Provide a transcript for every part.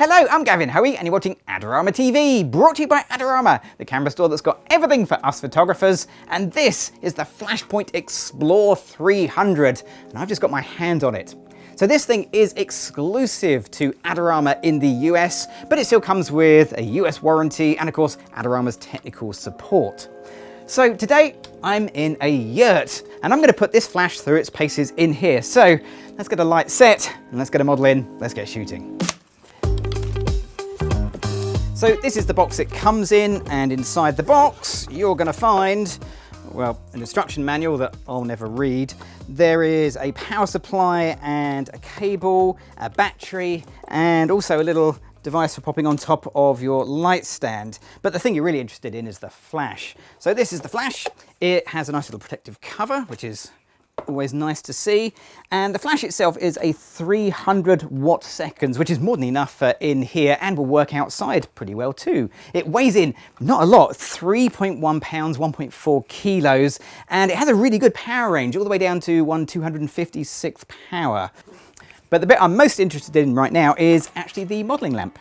Hello, I'm Gavin Hoey and you're watching Adorama TV, brought to you by Adorama, the camera store that's got everything for us photographers. And this is the Flashpoint XPLOR 300, and I've just got my hand on it. So this thing is exclusive to Adorama in the US, but it still comes with a US warranty and of course Adorama's technical support. So today I'm in a yurt and I'm going to put this flash through its paces in here. So let's get a light set and let's get a model in, let's get shooting. So this is the box it comes in, and inside the box you're going to find, well, an instruction manual that I'll never read. There is a power supply and a cable, a battery, and also a little device for popping on top of your light stand. But the thing you're really interested in is the flash. So this is the flash. It has a nice little protective cover, which is always nice to see. And the flash itself is a 300 watt seconds, which is more than enough for in here and will work outside pretty well too. It weighs in not a lot, 3.1 pounds, 1.4 kilos, and it has a really good power range all the way down to 256th power. But the bit I'm most interested in right now is actually the modelling lamp.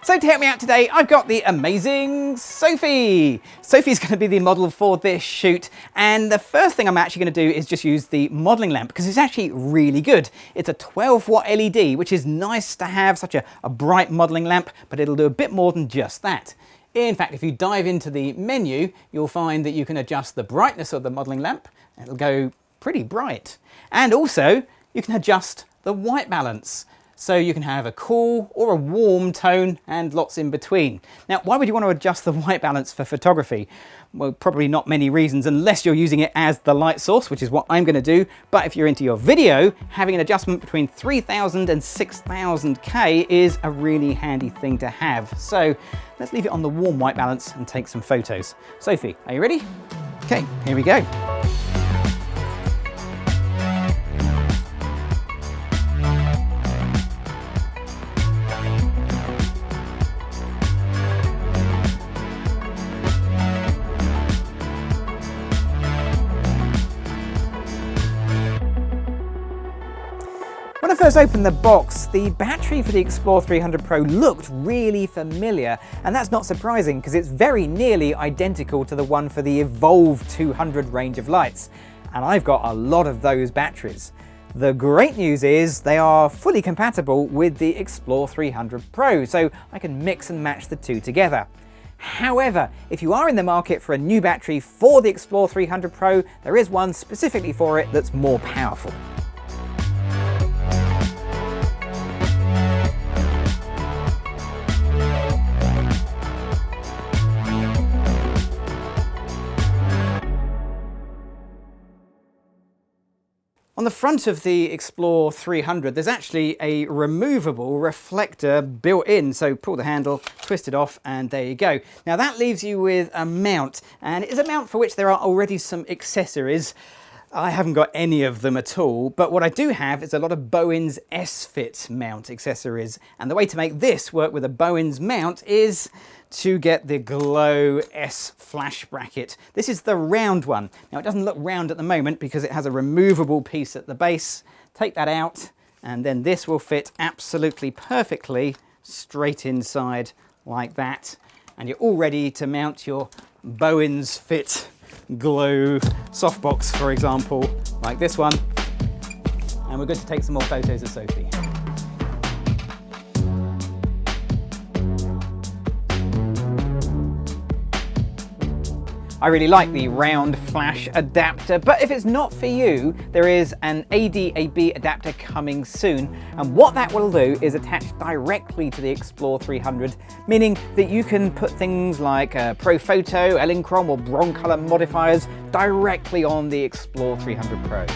So to help me out today, I've got the amazing Sophie. Sophie's going to be the model for this shoot, and the first thing I'm actually going to do is just use the modelling lamp because it's actually really good. It's a 12 watt LED, which is nice to have such a bright modelling lamp, but it'll do a bit more than just that. In fact, if you dive into the menu, you'll find that you can adjust the brightness of the modelling lamp. It'll go pretty bright. And also, you can adjust the white balance. So you can have a cool or a warm tone and lots in between. Now, why would you want to adjust the white balance for photography? Well, probably not many reasons unless you're using it as the light source, which is what I'm going to do. But if you're into your video, having an adjustment between 3000 and 6000K is a really handy thing to have. So let's leave it on the warm white balance and take some photos. Sophie, are you ready? Okay, here we go. When I first opened the box, the battery for the XPLOR 300 Pro looked really familiar, and that's not surprising because it's very nearly identical to the one for the Evolve 200 range of lights, and I've got a lot of those batteries. The great news is they are fully compatible with the XPLOR 300 Pro, so I can mix and match the two together. However, if you are in the market for a new battery for the XPLOR 300 Pro, there is one specifically for it that's more powerful. On the front of the XPLOR 300, there's actually a removable reflector built in. So pull the handle, twist it off, and there you go. Now that leaves you with a mount, and it is a mount for which there are already some accessories. I haven't got any of them at all, but what I do have is a lot of Bowens S fit mount accessories. And the way to make this work with a Bowens mount is to get the Glow S flash bracket. This is the round one. Now it doesn't look round at the moment because it has a removable piece at the base. Take that out, and then this will fit absolutely perfectly straight inside like that. And you're all ready to mount your Bowens fit Glow softbox, for example, like this one. And we're good to take some more photos of Sophie. I really like the round flash adapter, but if it's not for you, there is an AD/AB adapter coming soon, and what that will do is attach directly to the XPLOR 300, meaning that you can put things like ProPhoto, Elinchrom or Broncolor modifiers directly on the XPLOR 300 Pro.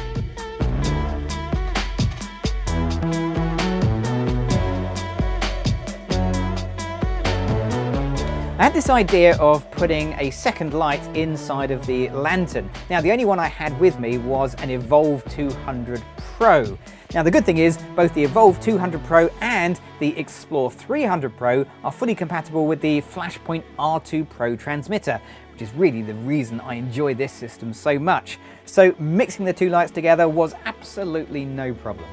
I had this idea of putting a second light inside of the lantern. Now the only one I had with me was an Evolve 200 Pro. Now the good thing is both the Evolve 200 Pro and the XPLOR 300 Pro are fully compatible with the Flashpoint R2 Pro transmitter, which is really the reason I enjoy this system so much. So mixing the two lights together was absolutely no problem.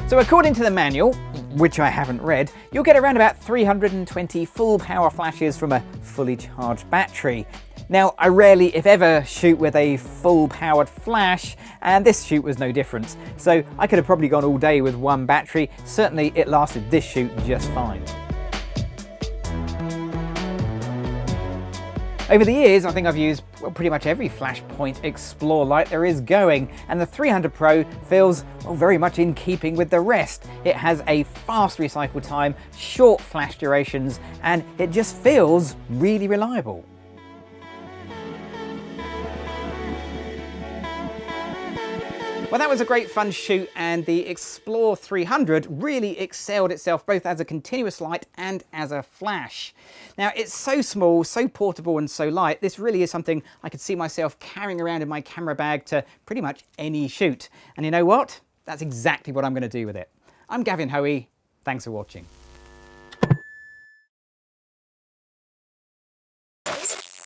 So according to the manual, which I haven't read, you'll get around about 320 full power flashes from a fully charged battery. Now, I rarely, if ever, shoot with a full powered flash, and this shoot was no different. So I could have probably gone all day with one battery. Certainly it lasted this shoot just fine. Over the years, I think I've used pretty much every Flashpoint XPLOR light there is going, and the 300 Pro feels very much in keeping with the rest. It has a fast recycle time, short flash durations, and it just feels really reliable. Well, that was a great fun shoot, and the XPLOR 300 really excelled itself both as a continuous light and as a flash. Now, it's so small, so portable and so light, this really is something I could see myself carrying around in my camera bag to pretty much any shoot. And you know what? That's exactly what I'm going to do with it. I'm Gavin Hoey. Thanks for watching.